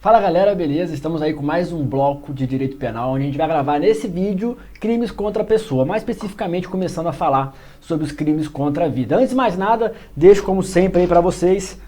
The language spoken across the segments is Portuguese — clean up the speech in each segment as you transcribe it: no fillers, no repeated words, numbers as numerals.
Fala galera, beleza? Estamos aí com mais um bloco de Direito Penal, onde a gente vai gravar nesse vídeo crimes contra a pessoa, mais especificamente começando a falar sobre os crimes contra a vida. Antes de mais nada, deixo como sempre aí para vocês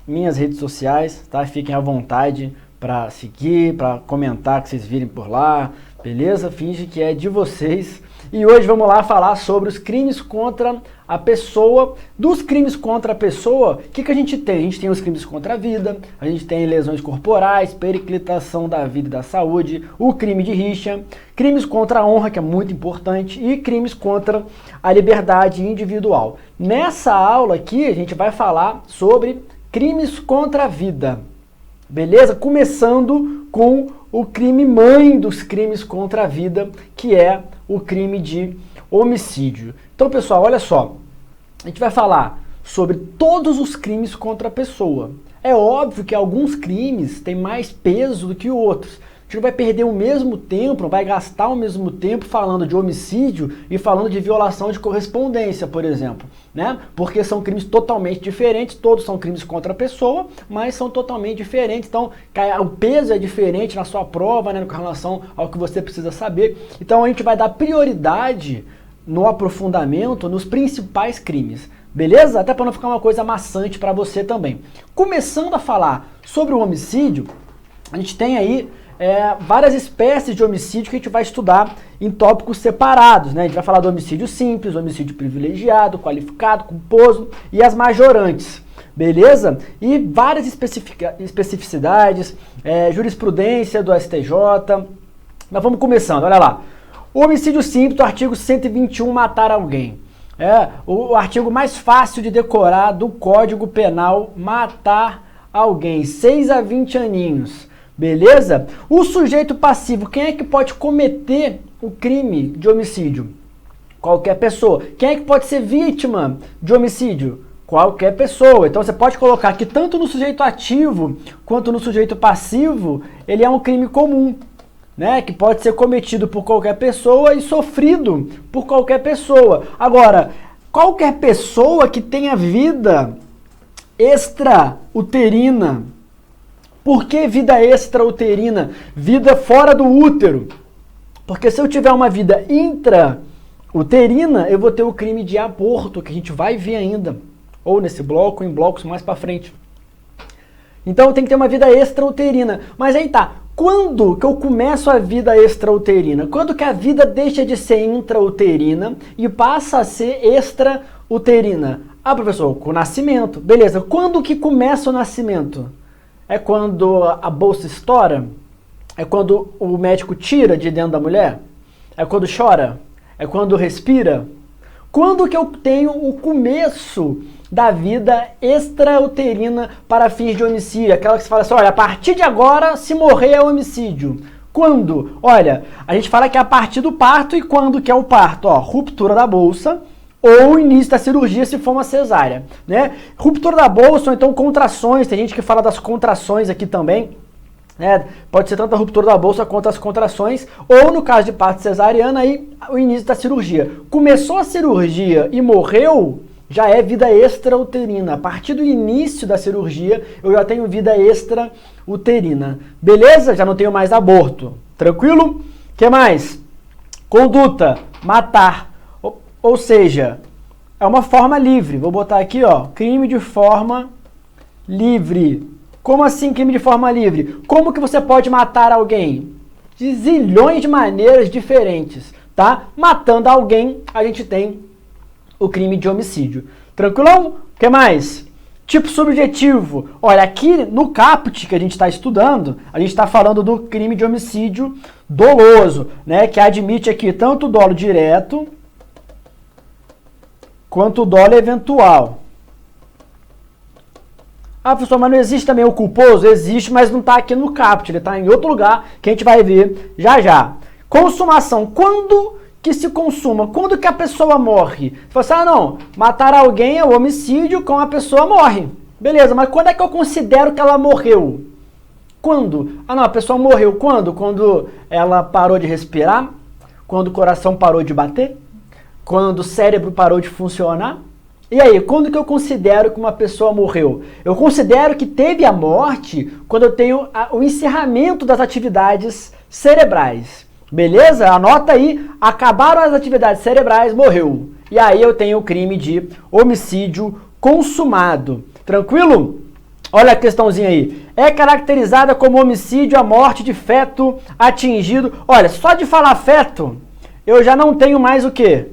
minhas redes sociais, tá? Fiquem à vontade para seguir, para comentar que vocês virem por lá, beleza? Finge que é de vocês. E hoje vamos lá falar sobre os crimes contra a pessoa. Dos crimes contra a pessoa, o que a gente tem? A gente tem os crimes contra a vida, a gente tem lesões corporais, periclitação da vida e da saúde, o crime de rixa, crimes contra a honra, que é muito importante, e crimes contra a liberdade individual. Nessa aula aqui, a gente vai falar sobre crimes contra a vida, beleza? Começando com o crime mãe dos crimes contra a vida, que é o crime de homicídio. Então, pessoal, olha só, a gente vai falar sobre todos os crimes contra a pessoa. É óbvio que alguns crimes têm mais peso do que outros. A gente não vai perder o mesmo tempo, não vai gastar o mesmo tempo falando de homicídio e falando de violação de correspondência, por exemplo, né? Porque são crimes totalmente diferentes, todos são crimes contra a pessoa, mas são totalmente diferentes, então o peso é diferente na sua prova, né, com relação ao que você precisa saber. Então a gente vai dar prioridade no aprofundamento nos principais crimes, beleza? Até para não ficar uma coisa maçante para você também. Começando a falar sobre o homicídio, a gente tem aí várias espécies de homicídio que a gente vai estudar em tópicos separados, né? A gente vai falar do homicídio simples, homicídio privilegiado, qualificado, culposo e as majorantes, beleza? E várias especificidades, jurisprudência do STJ. Mas vamos começando, olha lá. O homicídio simples, do artigo 121, matar alguém. O artigo mais fácil de decorar do Código Penal, matar alguém, 6 a 20 aninhos. Beleza? O sujeito passivo, quem é que pode cometer o crime de homicídio? Qualquer pessoa. Quem é que pode ser vítima de homicídio? Qualquer pessoa. Então você pode colocar que tanto no sujeito ativo quanto no sujeito passivo, ele é um crime comum, né? Que pode ser cometido por qualquer pessoa e sofrido por qualquer pessoa. Agora, qualquer pessoa que tenha vida extrauterina. Por que vida extrauterina? Vida fora do útero. Porque se eu tiver uma vida intrauterina, eu vou ter o crime de aborto, que a gente vai ver ainda, ou nesse bloco, ou em blocos mais para frente. Então tem que ter uma vida extrauterina. Mas aí tá, quando que eu começo a vida extrauterina? Quando que a vida deixa de ser intrauterina e passa a ser extrauterina? Ah, professor, com o nascimento. Beleza, quando que começa o nascimento? É quando a bolsa estoura? É quando o médico tira de dentro da mulher? É quando chora? É quando respira? Quando que eu tenho o começo da vida extrauterina para fins de homicídio? Aquela que se fala assim, olha, a partir de agora, se morrer é homicídio. Quando? Olha, a gente fala que é a partir do parto e quando que é o parto? Ó, ruptura da bolsa, ou o início da cirurgia se for uma cesárea, né? Ruptura da bolsa ou então contrações, tem gente que fala das contrações aqui também, né? Pode ser tanto a ruptura da bolsa quanto as contrações, ou no caso de parto cesariana, aí o início da cirurgia. Começou a cirurgia e morreu, já é vida extrauterina. A partir do início da cirurgia, eu já tenho vida extrauterina. Beleza? Já não tenho mais aborto. Tranquilo? O que mais? Conduta, matar. Ou seja, é uma forma livre. Vou botar aqui, ó, crime de forma livre. Como assim crime de forma livre? Como que você pode matar alguém? De zilhões de maneiras diferentes, tá? Matando alguém, a gente tem o crime de homicídio. Tranquilão? O que mais? Tipo subjetivo. Olha, aqui no caput que a gente está estudando, a gente está falando do crime de homicídio doloso, né? Que admite aqui tanto o dolo direto quanto o dolo eventual. Ah, professor, mas não existe também o culposo? Existe, mas não está aqui no caput, ele está em outro lugar que a gente vai ver já já. Consumação. Quando que se consuma? Quando que a pessoa morre? Você fala assim, não, matar alguém é o homicídio com a pessoa morre. Beleza, mas quando é que eu considero que ela morreu? Quando? Ah, não, a pessoa morreu quando? Quando ela parou de respirar? Quando o coração parou de bater? Quando o cérebro parou de funcionar? E aí, quando que eu considero que uma pessoa morreu? Eu considero que teve a morte quando eu tenho o encerramento das atividades cerebrais. Beleza? Anota aí, acabaram as atividades cerebrais, morreu. E aí eu tenho o crime de homicídio consumado. Tranquilo? Olha a questãozinha aí. É caracterizada como homicídio a morte de feto atingido. Olha, só de falar feto, eu já não tenho mais o quê?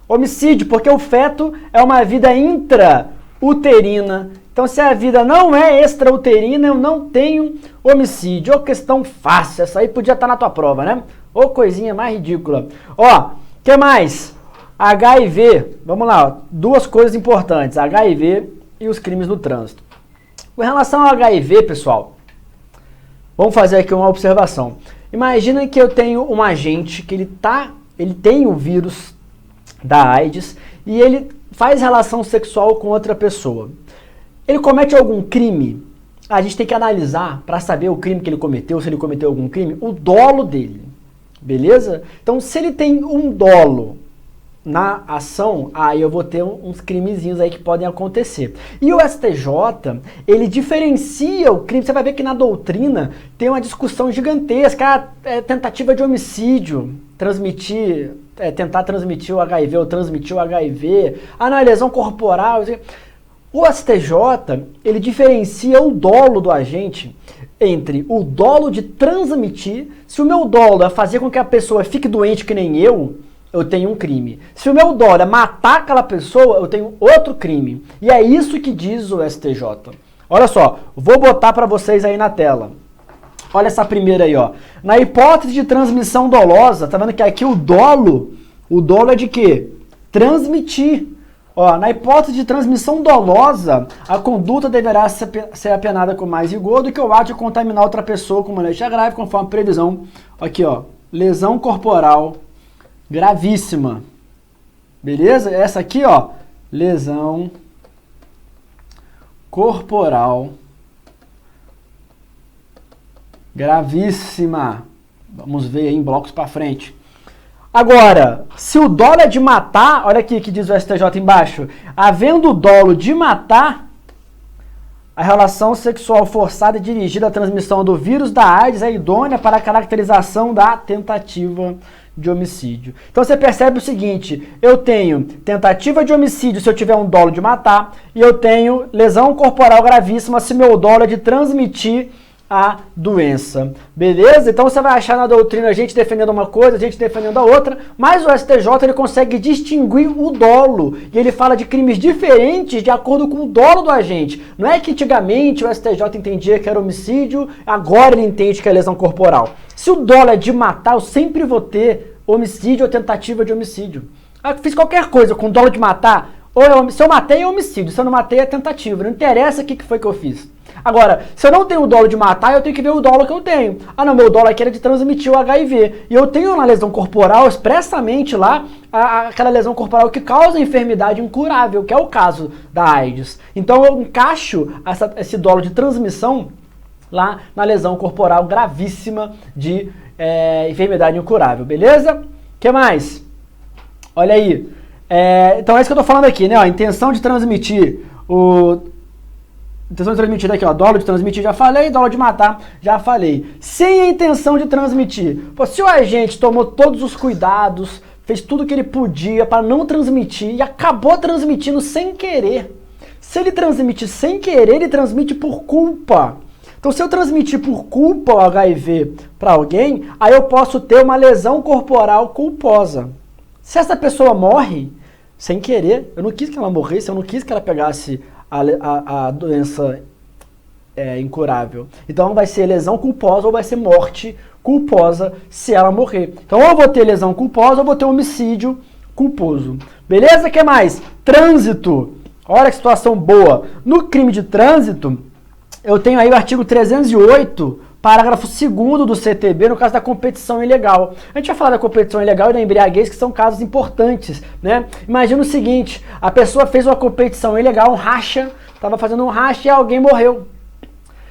Homicídio, porque o feto é uma vida intrauterina. Então, se a vida não é extrauterina, eu não tenho homicídio. Ô, questão fácil. Essa aí podia estar na tua prova, né? Ô, coisinha mais ridícula. Ó, que mais? HIV. Vamos lá, ó. Duas coisas importantes. HIV e os crimes no trânsito. Com relação ao HIV, pessoal, vamos fazer aqui uma observação. Imagina que eu tenho um agente que ele tem o vírus da AIDS e ele faz relação sexual com outra pessoa. Ele comete algum crime? A gente tem que analisar para saber o crime que ele cometeu, se ele cometeu algum crime, o dolo dele. Beleza? Então, se ele tem um dolo na ação, aí eu vou ter uns crimezinhos aí que podem acontecer. E o STJ, ele diferencia o crime. Você vai ver que na doutrina tem uma discussão gigantesca. Tentativa de homicídio, tentar transmitir o HIV ou transmitir o HIV, na lesão corporal. O STJ, ele diferencia o dolo do agente entre o dolo de transmitir. Se o meu dolo é fazer com que a pessoa fique doente que nem eu tenho um crime. Se o meu dolo é matar aquela pessoa, eu tenho outro crime. E é isso que diz o STJ. Olha só, vou botar para vocês aí na tela. Olha essa primeira aí, ó. Na hipótese de transmissão dolosa, tá vendo que aqui o dolo é de quê? Transmitir. Ó, na hipótese de transmissão dolosa, a conduta deverá ser apenada com mais rigor do que o ato de contaminar outra pessoa com uma doença grave, conforme previsão. Aqui, ó, lesão corporal gravíssima. Beleza? Essa aqui, ó, lesão corporal gravíssima. Vamos ver aí em blocos para frente. Agora, se o dolo é de matar, olha aqui que diz o STJ embaixo, havendo o dolo de matar, a relação sexual forçada e dirigida à transmissão do vírus da AIDS é idônea para a caracterização da tentativa de homicídio. Então você percebe o seguinte, eu tenho tentativa de homicídio se eu tiver um dolo de matar, e eu tenho lesão corporal gravíssima se meu dolo é de transmitir a doença. Beleza? Então você vai achar na doutrina a gente defendendo uma coisa, a gente defendendo a outra, mas o STJ ele consegue distinguir o dolo, e ele fala de crimes diferentes de acordo com o dolo do agente. Não é que antigamente o STJ entendia que era homicídio, agora ele entende que é lesão corporal. Se o dolo é de matar, eu sempre vou ter homicídio ou tentativa de homicídio. Eu fiz qualquer coisa com dolo de matar, se eu matei é homicídio, se eu não matei é tentativa, não interessa o que foi que eu fiz. Agora, se eu não tenho o dolo de matar, eu tenho que ver o dolo que eu tenho. Não, meu dolo aqui era de transmitir o HIV. E eu tenho uma lesão corporal, expressamente lá, aquela lesão corporal que causa enfermidade incurável, que é o caso da AIDS. Então eu encaixo esse dolo de transmissão lá na lesão corporal gravíssima de enfermidade incurável, beleza? O que mais? Olha aí. Então é isso que eu tô falando aqui, né? Ó, intenção de transmitir intenção de transmitir aqui, ó, dolo de transmitir, já falei, dolo de matar, já falei. Sem a intenção de transmitir. Pô, se o agente tomou todos os cuidados, fez tudo o que ele podia para não transmitir e acabou transmitindo sem querer. Se ele transmite sem querer, ele transmite por culpa. Então, se eu transmitir por culpa o HIV para alguém, aí eu posso ter uma lesão corporal culposa. Se essa pessoa morre sem querer, eu não quis que ela morresse, eu não quis que ela pegasse a doença incurável. Então vai ser lesão culposa ou vai ser morte culposa se ela morrer. Então ou eu vou ter lesão culposa ou vou ter homicídio culposo. Beleza? O que mais? Trânsito. Olha que situação boa. No crime de trânsito, eu tenho aí o artigo 308, parágrafo 2º do CTB, no caso da competição ilegal. A gente vai falar da competição ilegal e da embriaguez, que são casos importantes, né? Imagina o seguinte, a pessoa fez uma competição ilegal, um racha, estava fazendo um racha e alguém morreu.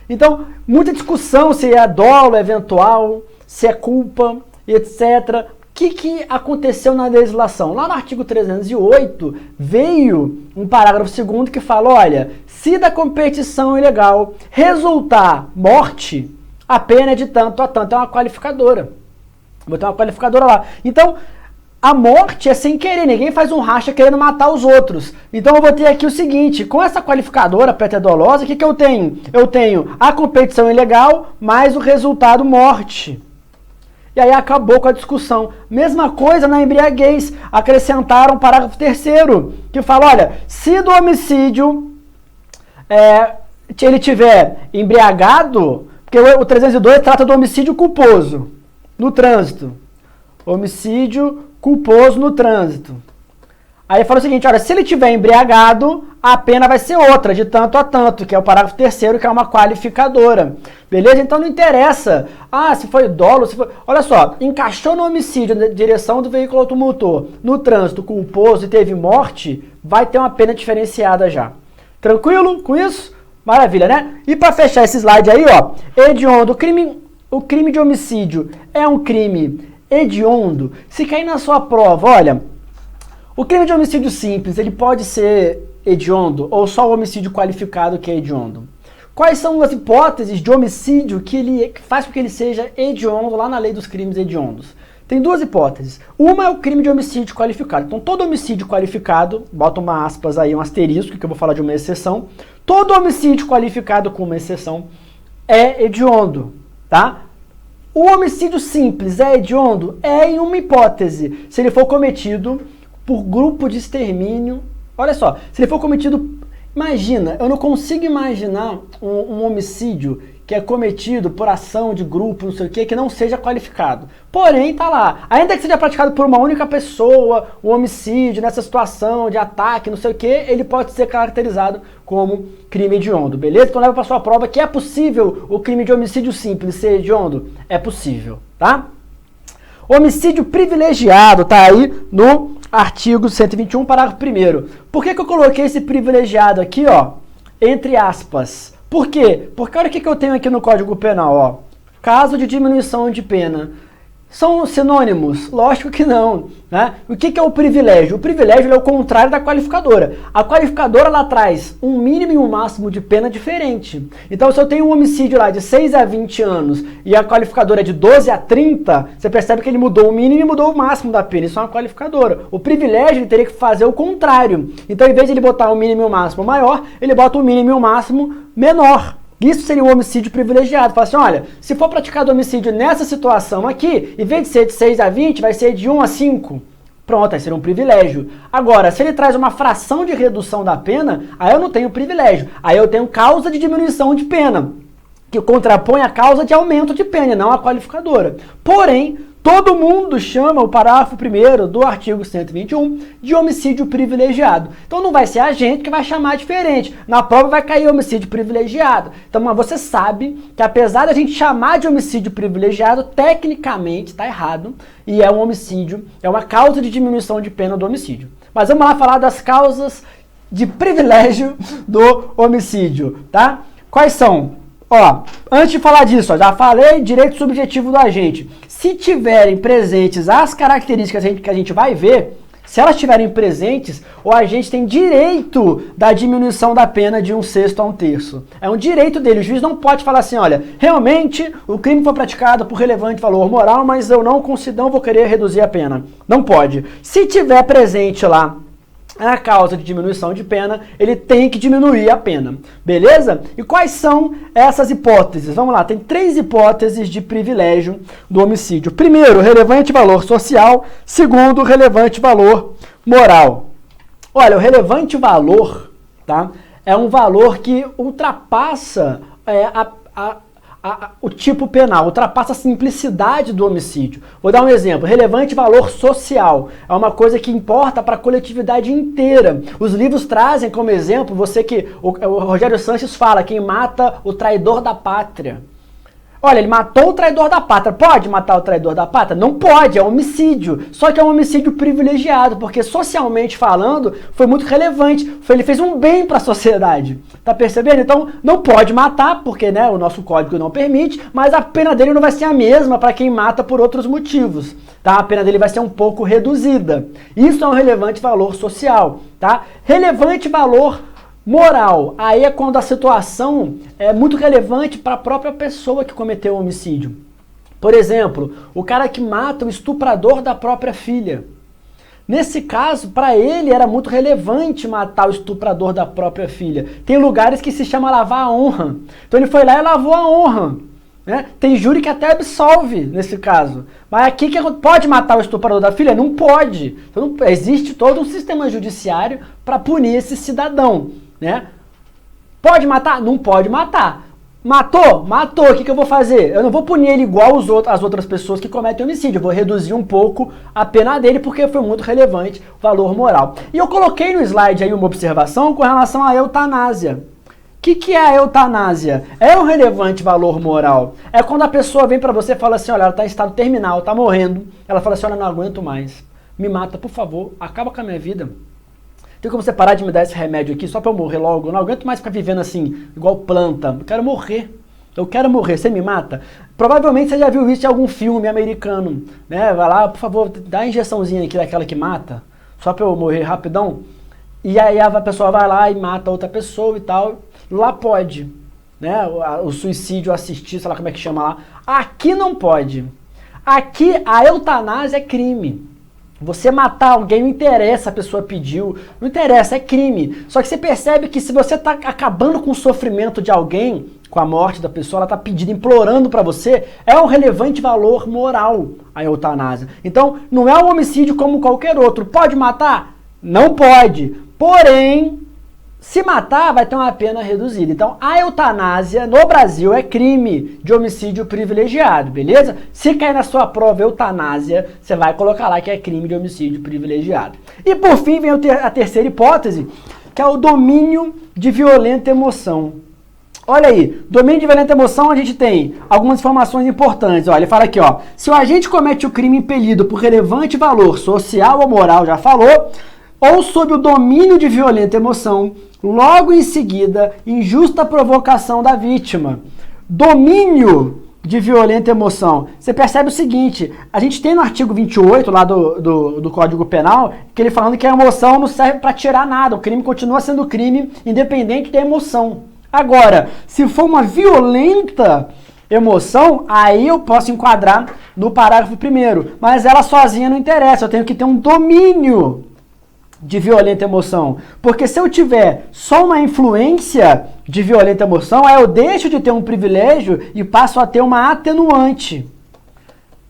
Então, muita discussão se é dolo eventual, se é culpa, etc. que aconteceu na legislação? Lá no artigo 308, veio um parágrafo 2º que fala, olha, se da competição ilegal resultar morte, a pena é de tanto a tanto, é uma qualificadora. Vou botar uma qualificadora lá. Então, a morte é sem querer, ninguém faz um racha querendo matar os outros. Então eu vou ter aqui o seguinte, com essa qualificadora pré-dolosa, o que eu tenho? Eu tenho a competição ilegal mais o resultado morte. E aí acabou com a discussão. Mesma coisa na embriaguez, acrescentaram o parágrafo 3º, que fala, olha, se do homicídio ele tiver embriagado, porque o 302 trata do homicídio culposo no trânsito. Homicídio culposo no trânsito. Aí fala o seguinte, olha, se ele tiver embriagado, a pena vai ser outra, de tanto a tanto, que é o parágrafo 3º, que é uma qualificadora. Beleza? Então não interessa, se foi dolo, se foi... Olha só, encaixou no homicídio na direção do veículo automotor, no trânsito culposo e teve morte, vai ter uma pena diferenciada já. Tranquilo com isso? Maravilha, né? E para fechar esse slide aí, ó, hediondo, o crime de homicídio é um crime hediondo? Se cair na sua prova, olha, o crime de homicídio simples, ele pode ser hediondo ou só o homicídio qualificado que é hediondo? Quais são as hipóteses de homicídio que faz com que ele seja hediondo lá na lei dos crimes hediondos? Tem duas hipóteses. Uma é o crime de homicídio qualificado. Então, todo homicídio qualificado, bota uma aspas aí, um asterisco, que eu vou falar de uma exceção. Todo homicídio qualificado com uma exceção é hediondo, tá? O homicídio simples é hediondo? É em uma hipótese. Se ele for cometido por grupo de extermínio. Olha só, se ele for cometido... Imagina, eu não consigo imaginar um homicídio que é cometido por ação de grupo, não sei o que não seja qualificado. Porém, tá lá. Ainda que seja praticado por uma única pessoa, o homicídio nessa situação de ataque, não sei o que, ele pode ser caracterizado como crime hediondo, beleza? Então leva para sua prova que é possível o crime de homicídio simples ser hediondo? É possível, tá? Homicídio privilegiado, tá aí no artigo 121, parágrafo 1º. Por que eu coloquei esse privilegiado aqui, ó, entre aspas? Por quê? Porque olha o que eu tenho aqui no Código Penal, ó. Caso de diminuição de pena. São sinônimos? Lógico que não, né? O que é o privilégio? O privilégio é o contrário da qualificadora. A qualificadora, ela traz um mínimo e um máximo de pena diferente. Então, se eu tenho um homicídio lá de 6 a 20 anos e a qualificadora é de 12 a 30, você percebe que ele mudou o mínimo e mudou o máximo da pena. Isso é uma qualificadora. O privilégio, ele teria que fazer o contrário. Então, em vez de ele botar o mínimo e o máximo maior, ele bota o mínimo e o máximo menor. Isso seria um homicídio privilegiado. Fala assim, olha, se for praticado homicídio nessa situação aqui, em vez de ser de 6 a 20, vai ser de 1 a 5. Pronto, aí seria um privilégio. Agora, se ele traz uma fração de redução da pena, aí eu não tenho privilégio. Aí eu tenho causa de diminuição de pena, que contrapõe a causa de aumento de pena, não a qualificadora. Porém, todo mundo chama o parágrafo 1º do artigo 121 de homicídio privilegiado. Então não vai ser a gente que vai chamar diferente. Na prova vai cair homicídio privilegiado. Então você sabe que apesar da gente chamar de homicídio privilegiado, tecnicamente está errado e é um homicídio, é uma causa de diminuição de pena do homicídio. Mas vamos lá falar das causas de privilégio do homicídio, tá? Quais são? Ó, antes de falar disso, ó, já falei direito subjetivo do agente. Se tiverem presentes as características que a gente vai ver, se elas estiverem presentes, o agente tem direito da diminuição da pena de 1/6 a 1/3. É um direito dele. O juiz não pode falar assim, olha, realmente o crime foi praticado por relevante valor moral, mas eu não vou querer reduzir a pena. Não pode. Se tiver presente lá a causa de diminuição de pena, ele tem que diminuir a pena, beleza? E quais são essas hipóteses? Vamos lá, tem 3 hipóteses de privilégio do homicídio. Primeiro, relevante valor social. Segundo, relevante valor moral. Olha, o relevante valor, tá? É um valor que ultrapassa o tipo penal, ultrapassa a simplicidade do homicídio. Vou dar um exemplo. Relevante valor social. É uma coisa que importa para a coletividade inteira. Os livros trazem como exemplo, o Rogério Sanches fala, quem mata o traidor da pátria. Olha, ele matou o traidor da pátria. Pode matar o traidor da pátria? Não pode, é homicídio. Só que é um homicídio privilegiado, porque socialmente falando, foi muito relevante. Ele fez um bem para a sociedade. Tá percebendo? Então, não pode matar, porque né, o nosso código não permite, mas a pena dele não vai ser a mesma para quem mata por outros motivos. Tá? A pena dele vai ser um pouco reduzida. Isso é um relevante valor social. Tá? Relevante valor moral, aí é quando a situação é muito relevante para a própria pessoa que cometeu o homicídio. Por exemplo, o cara que mata o estuprador da própria filha. Nesse caso, para ele era muito relevante matar o estuprador da própria filha. Tem lugares que se chama lavar a honra. Então ele foi lá e lavou a honra. Né? Tem júri que até absolve nesse caso. Mas aqui que pode matar o estuprador da filha? Não pode. Então, existe todo um sistema judiciário para punir esse cidadão. Né? Pode matar? Não pode matar. Matou? Matou. O que eu vou fazer? Eu não vou punir ele igual as outras pessoas que cometem homicídio. Eu vou reduzir um pouco a pena dele porque foi muito relevante o valor moral. E eu coloquei no slide aí uma observação com relação à eutanásia. O que é a eutanásia? É um relevante valor moral. É quando a pessoa vem pra você e fala assim, olha, ela tá em estado terminal, tá morrendo. Ela fala assim, olha, não aguento mais. Me mata, por favor. Acaba com a minha vida. Tem como você parar de me dar esse remédio aqui só pra eu morrer logo? Eu não aguento mais ficar vivendo assim, igual planta. Eu quero morrer. Eu quero morrer. Você me mata? Provavelmente você já viu isso em algum filme americano. Né? Vai lá, por favor, dá a injeçãozinha aqui daquela que mata. Só pra eu morrer rapidão. E aí a pessoa vai lá e mata outra pessoa e tal. Lá pode. Né? O suicídio assistido, sei lá como é que chama lá. Aqui não pode. Aqui a eutanásia é crime. Você matar alguém não interessa, a pessoa pediu, não interessa, é crime. Só que você percebe que se você está acabando com o sofrimento de alguém, com a morte da pessoa, ela está pedindo, implorando para você, é um relevante valor moral a eutanásia. Então, não é um homicídio como qualquer outro. Pode matar? Não pode. Porém, se matar, vai ter uma pena reduzida. Então, a eutanásia no Brasil é crime de homicídio privilegiado, beleza? Se cair na sua prova eutanásia, você vai colocar lá que é crime de homicídio privilegiado. E por fim, vem a terceira hipótese, que é o domínio de violenta emoção. Olha aí, domínio de violenta emoção, a gente tem algumas informações importantes. Olha, ele fala aqui, ó, se o agente comete o crime impelido por relevante valor social ou moral, já falou, ou sob o domínio de violenta emoção, logo em seguida, injusta provocação da vítima. Domínio de violenta emoção. Você percebe o seguinte, a gente tem no artigo 28 lá do Código Penal, que ele falando que a emoção não serve para tirar nada, o crime continua sendo crime independente da emoção. Agora, se for uma violenta emoção, aí eu posso enquadrar no parágrafo 1º, mas ela sozinha não interessa, eu tenho que ter um domínio de violenta emoção. Porque se eu tiver só uma influência de violenta emoção, aí eu deixo de ter um privilégio e passo a ter uma atenuante.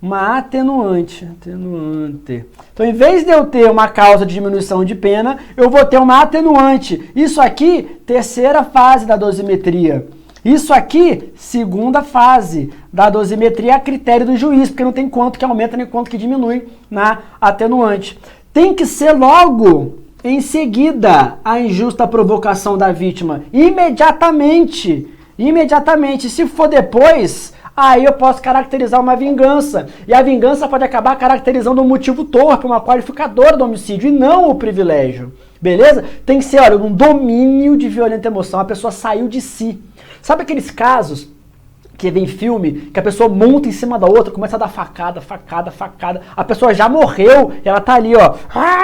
Uma atenuante. Então, em vez de eu ter uma causa de diminuição de pena, eu vou ter uma atenuante. Isso aqui, terceira fase da dosimetria. Isso aqui, segunda fase da dosimetria a critério do juiz, porque não tem quanto que aumenta nem quanto que diminui na atenuante. Tem que ser logo em seguida a injusta provocação da vítima. Imediatamente. Imediatamente. Se for depois, aí eu posso caracterizar uma vingança. E a vingança pode acabar caracterizando um motivo torpe, uma qualificadora do homicídio, e não o privilégio. Beleza? Tem que ser, olha, um domínio de violenta emoção. A pessoa saiu de si. Sabe aqueles casos que vem filme, que a pessoa monta em cima da outra, começa a dar facada, a pessoa já morreu, e ela tá ali, ó,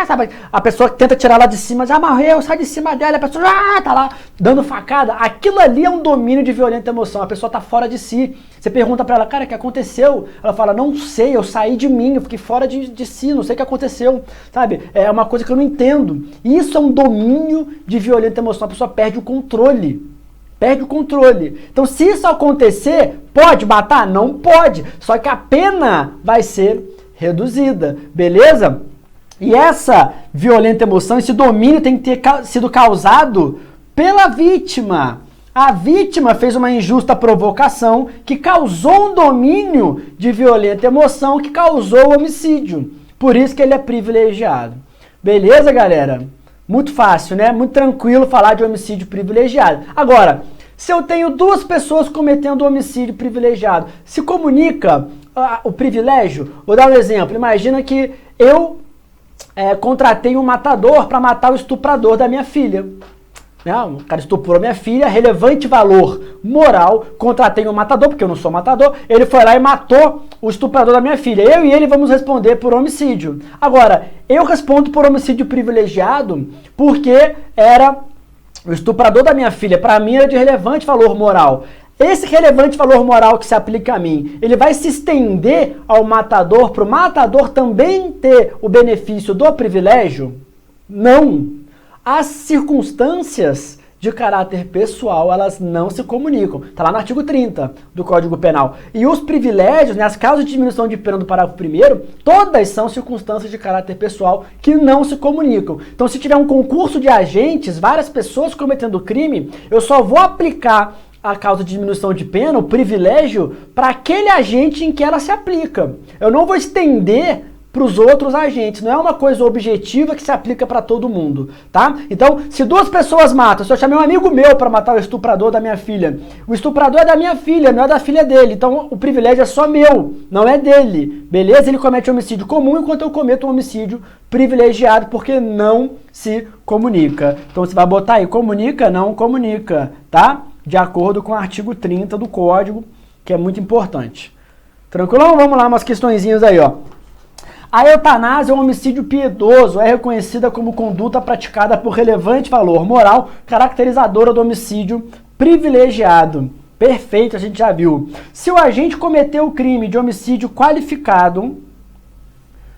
sabe? A pessoa tenta tirar ela de cima, já morreu, sai de cima dela, a pessoa tá lá, dando facada, aquilo ali é um domínio de violenta emoção, a pessoa tá fora de si, você pergunta pra ela, cara, o que aconteceu? Ela fala, não sei, eu saí de mim, eu fiquei fora de si, não sei o que aconteceu, sabe? É uma coisa que eu não entendo, isso é um domínio de violenta emoção, a pessoa perde o controle. Perde o controle. Então, se isso acontecer, pode matar? Não pode. Só que a pena vai ser reduzida. Beleza? E essa violenta emoção, esse domínio tem que ter sido causado pela vítima. A vítima fez uma injusta provocação que causou um domínio de violenta emoção que causou o homicídio. Por isso que ele é privilegiado. Beleza, galera? Muito fácil, né? Muito tranquilo falar de homicídio privilegiado. Agora, Se eu tenho duas pessoas cometendo homicídio privilegiado, se comunica o privilégio? Vou dar um exemplo. Imagina que eu contratei um matador para matar o estuprador da minha filha. O cara estuprou minha filha, relevante valor moral, contratei um matador, porque eu não sou matador, ele foi lá e matou o estuprador da minha filha. Eu e ele vamos responder por homicídio. Agora, eu respondo por homicídio privilegiado porque era o estuprador da minha filha. Para mim era de relevante valor moral. Esse relevante valor moral que se aplica a mim, ele vai se estender ao matador, para o matador também ter o benefício do privilégio? Não. As circunstâncias de caráter pessoal, elas não se comunicam. Está lá no artigo 30 do Código Penal. E os privilégios, as causas de diminuição de pena do parágrafo 1º, todas são circunstâncias de caráter pessoal que não se comunicam. Então, se tiver um concurso de agentes, várias pessoas cometendo crime, eu só vou aplicar a causa de diminuição de pena, o privilégio, para aquele agente em que ela se aplica. Eu não vou estender para os outros agentes, não é uma coisa objetiva que se aplica para todo mundo, tá? Então, se duas pessoas matam, se eu chamei um amigo meu para matar o estuprador da minha filha, o estuprador é da minha filha, não é da filha dele, então o privilégio é só meu, não é dele, beleza? Ele comete homicídio comum enquanto eu cometo um homicídio privilegiado, porque não se comunica. Então você vai botar aí, comunica, não comunica, tá? De acordo com o artigo 30 do Código, que é muito importante. Tranquilo? Vamos lá, umas questõezinhas aí, ó. A eutanásia é um homicídio piedoso, é reconhecida como conduta praticada por relevante valor moral, caracterizadora do homicídio privilegiado. Perfeito, a gente já viu. Se o agente cometeu o crime de homicídio qualificado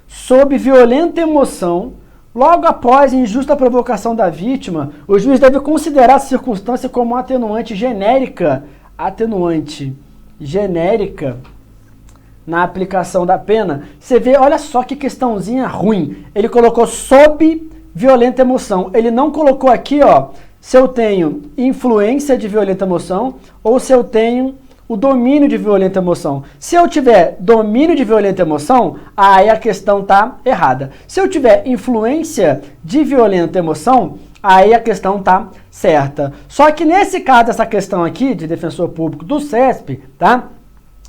sob violenta emoção, logo após a injusta provocação da vítima, o juiz deve considerar a circunstância como atenuante genérica na aplicação da pena. Você vê, olha só que questãozinha ruim. Ele colocou sob violenta emoção. Ele não colocou aqui, ó, se eu tenho influência de violenta emoção ou se eu tenho o domínio de violenta emoção. Se eu tiver domínio de violenta emoção, aí a questão tá errada. Se eu tiver influência de violenta emoção, aí a questão tá certa. Só que nesse caso, essa questão aqui de defensor público do CESP, tá?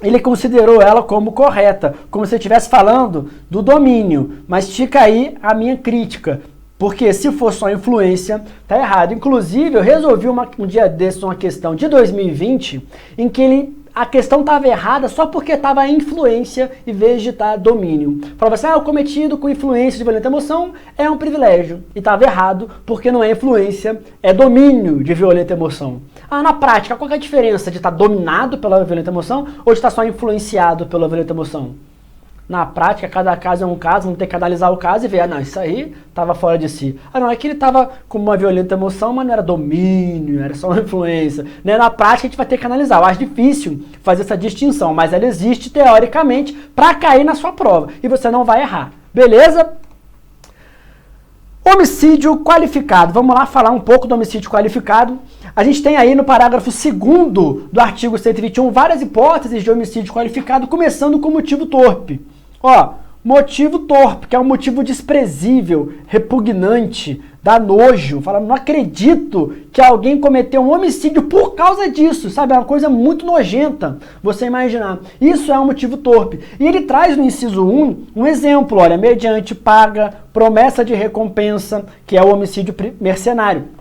Ele considerou ela como correta, como se eu estivesse falando do domínio. Mas fica aí a minha crítica, porque se for só influência, tá errado. Inclusive, eu resolvi um dia desses uma questão de 2020, em que a questão estava errada só porque estava influência em vez de estar domínio. Falava assim, o cometido com influência de violenta emoção é um privilégio. E estava errado porque não é influência, é domínio de violenta emoção. Na prática, qual é a diferença de estar dominado pela violenta emoção ou de estar só influenciado pela violenta emoção? Na prática, cada caso é um caso, vamos ter que analisar o caso e ver, isso aí estava fora de si. Não, é que ele estava com uma violenta emoção, mas não era domínio, era só uma influência. Na prática, a gente vai ter que analisar. Eu acho difícil fazer essa distinção, mas ela existe teoricamente para cair na sua prova. E você não vai errar. Beleza? Homicídio qualificado. Vamos lá falar um pouco do homicídio qualificado. A gente tem aí no parágrafo 2º do artigo 121 várias hipóteses de homicídio qualificado, começando com motivo torpe. Motivo torpe, que é um motivo desprezível, repugnante, dá nojo. Fala, não acredito que alguém cometeu um homicídio por causa disso, sabe? É uma coisa muito nojenta, você imaginar. Isso é um motivo torpe. E ele traz no inciso 1 um exemplo, olha, mediante paga, promessa de recompensa, que é o homicídio mercenário.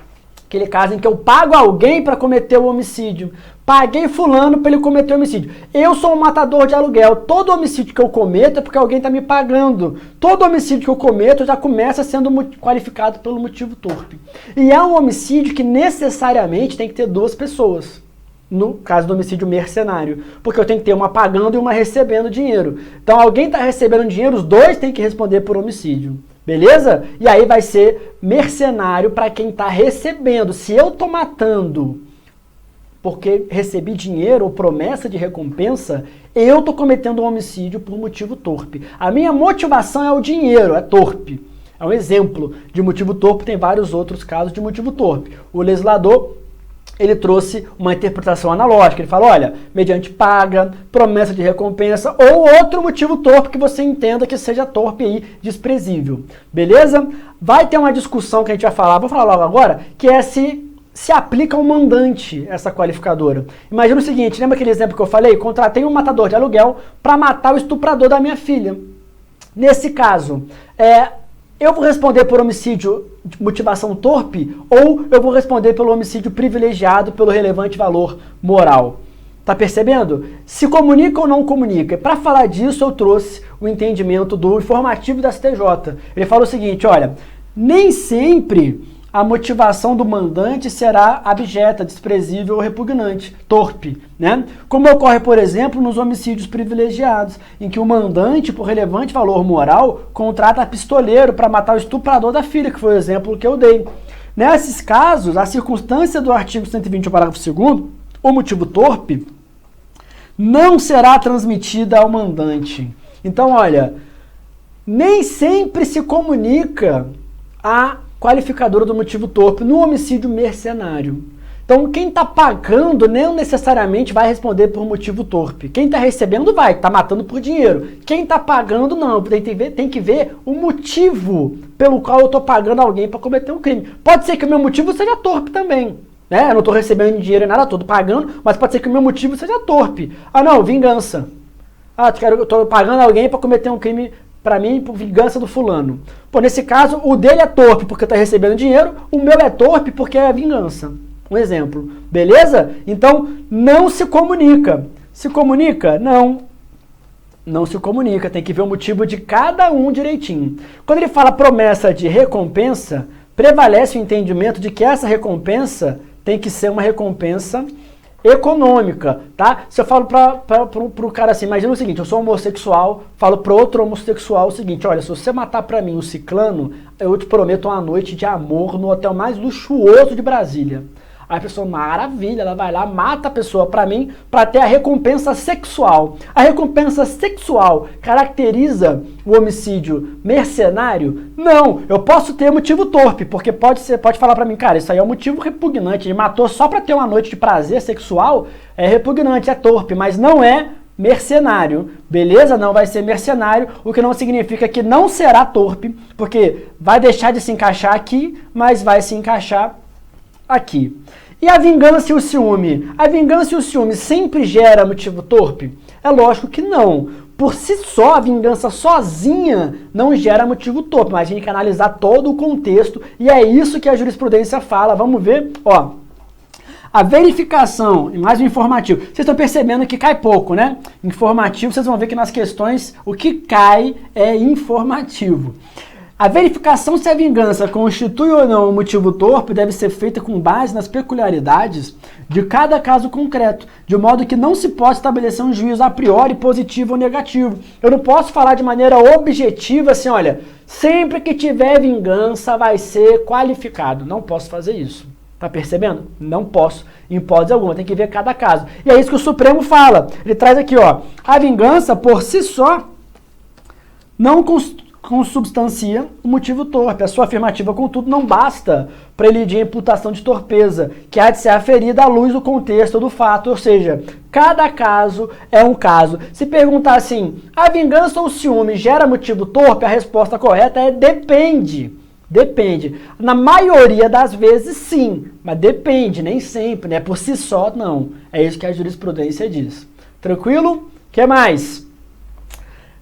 Aquele caso em que eu pago alguém para cometer o homicídio. Paguei fulano para ele cometer o homicídio. Eu sou um matador de aluguel. Todo homicídio que eu cometo é porque alguém está me pagando. Todo homicídio que eu cometo já começa sendo qualificado pelo motivo torpe. E é um homicídio que necessariamente tem que ter duas pessoas. No caso do homicídio mercenário. Porque eu tenho que ter uma pagando e uma recebendo dinheiro. Então alguém está recebendo dinheiro, os dois têm que responder por homicídio. Beleza? E aí vai ser mercenário para quem está recebendo. Se eu estou matando porque recebi dinheiro ou promessa de recompensa, eu estou cometendo um homicídio por motivo torpe. A minha motivação é o dinheiro, é torpe. É um exemplo de motivo torpe, tem vários outros casos de motivo torpe. O legislador, ele trouxe uma interpretação analógica. Ele fala, olha, mediante paga, promessa de recompensa ou outro motivo torpe que você entenda que seja torpe aí, desprezível. Beleza? Vai ter uma discussão que a gente vai falar, vou falar logo agora, que é se se aplica ao mandante essa qualificadora. Imagina o seguinte, lembra aquele exemplo que eu falei? Contratei um matador de aluguel para matar o estuprador da minha filha. Nesse caso, eu vou responder por homicídio de motivação torpe ou eu vou responder pelo homicídio privilegiado pelo relevante valor moral? Tá percebendo? Se comunica ou não comunica? Para falar disso, eu trouxe o entendimento do informativo da STJ. Ele fala o seguinte, olha, nem sempre a motivação do mandante será abjeta, desprezível ou repugnante, torpe, né? Como ocorre, por exemplo, nos homicídios privilegiados, em que o mandante, por relevante valor moral, contrata pistoleiro para matar o estuprador da filha, que foi o exemplo que eu dei. Nesses casos, a circunstância do artigo 120, parágrafo 2º, o motivo torpe, não será transmitida ao mandante. Então, olha, nem sempre se comunica a qualificadora do motivo torpe no homicídio mercenário. Então, quem está pagando não necessariamente vai responder por motivo torpe. Quem está recebendo vai, está matando por dinheiro. Quem está pagando não, tem que ver o motivo pelo qual eu estou pagando alguém para cometer um crime. Pode ser que o meu motivo seja torpe também. Né? Eu não estou recebendo dinheiro em nada, estou pagando, mas pode ser que o meu motivo seja torpe. Ah não, vingança. Ah, eu estou pagando alguém para cometer um crime para mim, por vingança do fulano. Pô, nesse caso, o dele é torpe porque está recebendo dinheiro, o meu é torpe porque é vingança. Um exemplo. Beleza? Então, não se comunica. Se comunica? Não. Não se comunica. Tem que ver o motivo de cada um direitinho. Quando ele fala promessa de recompensa, prevalece o entendimento de que essa recompensa tem que ser uma recompensa econômica, tá? Se eu falo pro cara assim, imagina o seguinte, eu sou homossexual, falo pro outro homossexual o seguinte, olha, se você matar pra mim o ciclano, eu te prometo uma noite de amor no hotel mais luxuoso de Brasília. Aí a pessoa, maravilha, ela vai lá, mata a pessoa pra mim, pra ter a recompensa sexual. A recompensa sexual caracteriza o homicídio mercenário? Não, eu posso ter motivo torpe, porque pode falar pra mim, cara, isso aí é um motivo repugnante, ele matou só pra ter uma noite de prazer sexual, é repugnante, é torpe, mas não é mercenário, beleza? Não vai ser mercenário, o que não significa que não será torpe, porque vai deixar de se encaixar aqui, mas vai se encaixar aqui. E a vingança e o ciúme? A vingança e o ciúme sempre gera motivo torpe? É lógico que não. Por si só, a vingança sozinha não gera motivo torpe, mas a gente tem que analisar todo o contexto e é isso que a jurisprudência fala. Vamos ver, ó. A verificação, e mais um informativo. Vocês estão percebendo que cai pouco, né? Informativo, vocês vão ver que nas questões o que cai é informativo. A verificação se a vingança constitui ou não um motivo torpe deve ser feita com base nas peculiaridades de cada caso concreto, de modo que não se pode estabelecer um juízo a priori positivo ou negativo. Eu não posso falar de maneira objetiva assim, olha, sempre que tiver vingança vai ser qualificado. Não posso fazer isso. Tá percebendo? Não posso, em hipótese alguma, tem que ver cada caso. E é isso que o Supremo fala. Ele traz aqui, ó, a vingança por si só não consubstancia o motivo torpe. A sua afirmativa, contudo, não basta para elidir a imputação de torpeza, que há de ser aferida à luz do contexto do fato, ou seja, cada caso é um caso. Se perguntar assim, a vingança ou o ciúme gera motivo torpe? A resposta correta é depende. Depende. Na maioria das vezes, sim, mas depende, nem sempre, né? Por si só, não. É isso que a jurisprudência diz. Tranquilo? O que mais?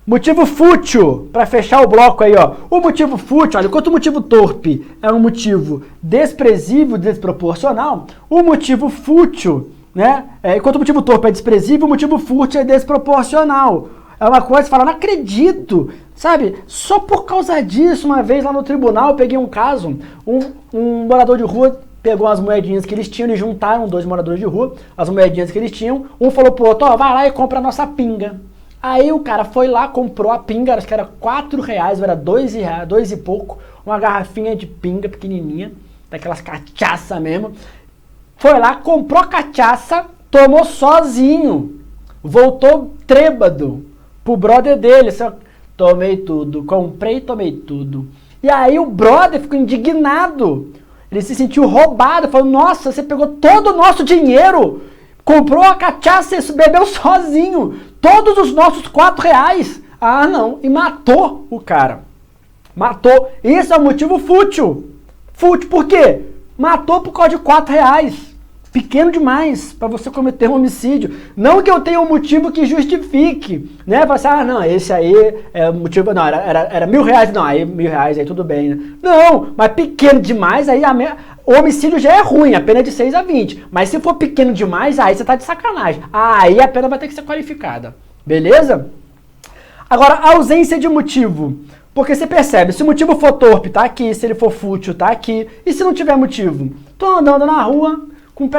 Motivo fútil, para fechar o bloco aí, ó. O motivo fútil, olha, enquanto o motivo torpe é um motivo desprezível, desproporcional, o motivo fútil, né? Enquanto o motivo torpe é desprezível, o motivo fútil é desproporcional. É uma coisa que você fala, não acredito, sabe? Só por causa disso, uma vez lá no tribunal, eu peguei um caso, um morador de rua pegou as moedinhas que eles tinham, eles juntaram dois moradores de rua, as moedinhas que eles tinham, um falou pro outro, ó, vai lá e compra a nossa pinga. Aí o cara foi lá, comprou a pinga, acho que era R$4, era R$2 e pouco, uma garrafinha de pinga pequenininha, daquelas cachaça mesmo. Foi lá, comprou a cachaça, tomou sozinho, voltou trêbado pro brother dele, tomei tudo, comprei e tomei tudo. E aí o brother ficou indignado, ele se sentiu roubado, falou, nossa, você pegou todo o nosso dinheiro, comprou a cachaça e bebeu sozinho, todos os nossos R$4. Ah, não, e matou o cara. Matou. Isso é um motivo fútil. Fútil por quê? Matou por causa de R$4. Pequeno demais para você cometer um homicídio. Não que eu tenha um motivo que justifique, né? Falar assim, ah, não, esse aí é o motivo, não, era R$1.000, não, aí R$1.000 aí tudo bem, né? Não, mas pequeno demais, aí o homicídio já é ruim, a pena é de 6 a 20. Mas se for pequeno demais, aí você tá de sacanagem. Aí a pena vai ter que ser qualificada. Beleza? Agora, ausência de motivo. Porque você percebe, se o motivo for torpe, tá aqui. Se ele for fútil, tá aqui. E se não tiver motivo? Tô andando na rua com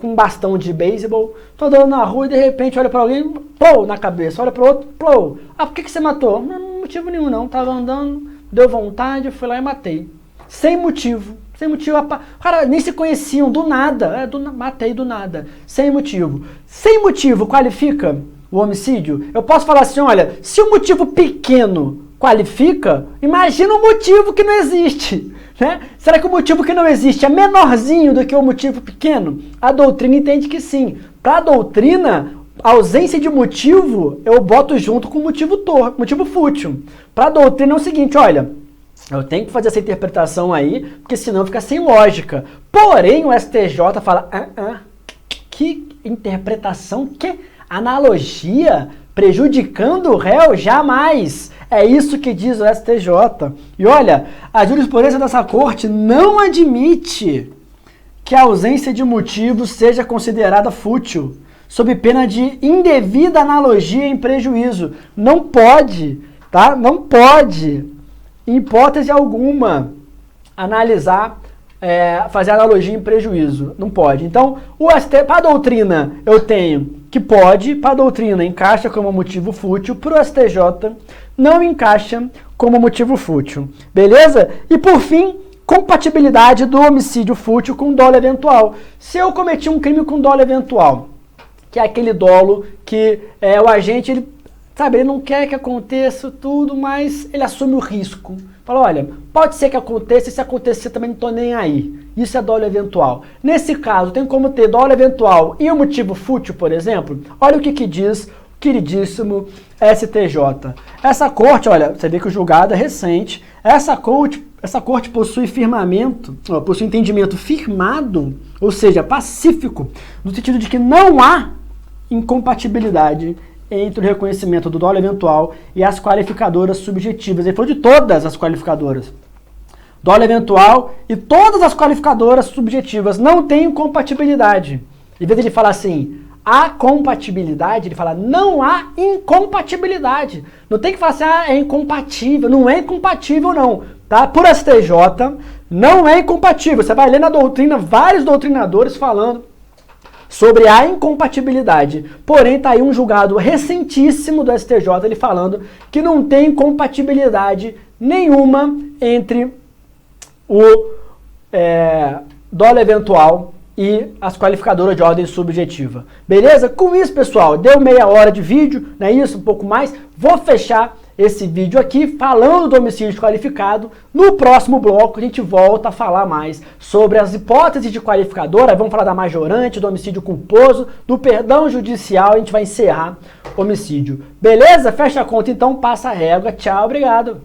um bastão de beisebol, tô andando na rua e de repente olha pra alguém, plou, na cabeça. Olha pro outro, plou. Ah, por que você matou? Não, motivo nenhum não. Tava andando, deu vontade, fui lá e matei. Sem motivo. Sem motivo. Cara, nem se conheciam, do nada. Matei do nada. Sem motivo. Sem motivo qualifica o homicídio? Eu posso falar assim, olha, se o motivo pequeno qualifica, imagina um motivo que não existe, né? Será que o motivo que não existe é menorzinho do que o motivo pequeno? A doutrina entende que sim. Para a doutrina, a ausência de motivo eu boto junto com motivo fútil. Para a doutrina é o seguinte, olha, eu tenho que fazer essa interpretação aí, porque senão fica sem lógica. Porém, o STJ fala, que interpretação, que analogia, prejudicando o réu, jamais. É isso que diz o STJ. E olha, a jurisprudência dessa corte não admite que a ausência de motivo seja considerada fútil, sob pena de indevida analogia em prejuízo. Não pode, tá? Não pode, em hipótese alguma, analisar, fazer analogia em prejuízo. Não pode. Então, para a doutrina, eu tenho que pode, para a doutrina encaixa como motivo fútil, para o STJ não encaixa como motivo fútil. Beleza? E por fim, compatibilidade do homicídio fútil com dolo eventual. Se eu cometi um crime com dolo eventual, que é aquele dolo que o agente, ele não quer que aconteça tudo, mas ele assume o risco. Fala, olha, pode ser que aconteça, e se acontecer também não estou nem aí. Isso é dolo eventual. Nesse caso, tem como ter dolo eventual e o motivo fútil, por exemplo? Olha o que diz o queridíssimo STJ. Essa corte, olha, você vê que o julgado é recente. Essa corte possui possui entendimento firmado, ou seja, pacífico, no sentido de que não há incompatibilidade entre o reconhecimento do dolo eventual e as qualificadoras subjetivas. Ele falou de todas as qualificadoras. Dolo eventual e todas as qualificadoras subjetivas não têm incompatibilidade. Em vez de ele falar assim, há compatibilidade, ele fala, não há incompatibilidade. Não tem que falar assim, é incompatível. Não é incompatível, não. Tá? Por STJ, não é incompatível. Você vai ler na doutrina, vários doutrinadores falando sobre a incompatibilidade. Porém, está aí um julgado recentíssimo do STJ, ele falando que não tem compatibilidade nenhuma entre o dolo eventual e as qualificadoras de ordem subjetiva. Beleza? Com isso, pessoal, deu meia hora de vídeo, não é isso? Um pouco mais. Vou fechar esse vídeo aqui falando do homicídio qualificado. No próximo bloco a gente volta a falar mais sobre as hipóteses de qualificadora, vamos falar da majorante, do homicídio culposo, do perdão judicial, a gente vai encerrar o homicídio. Beleza? Fecha a conta então, passa a régua. Tchau, obrigado.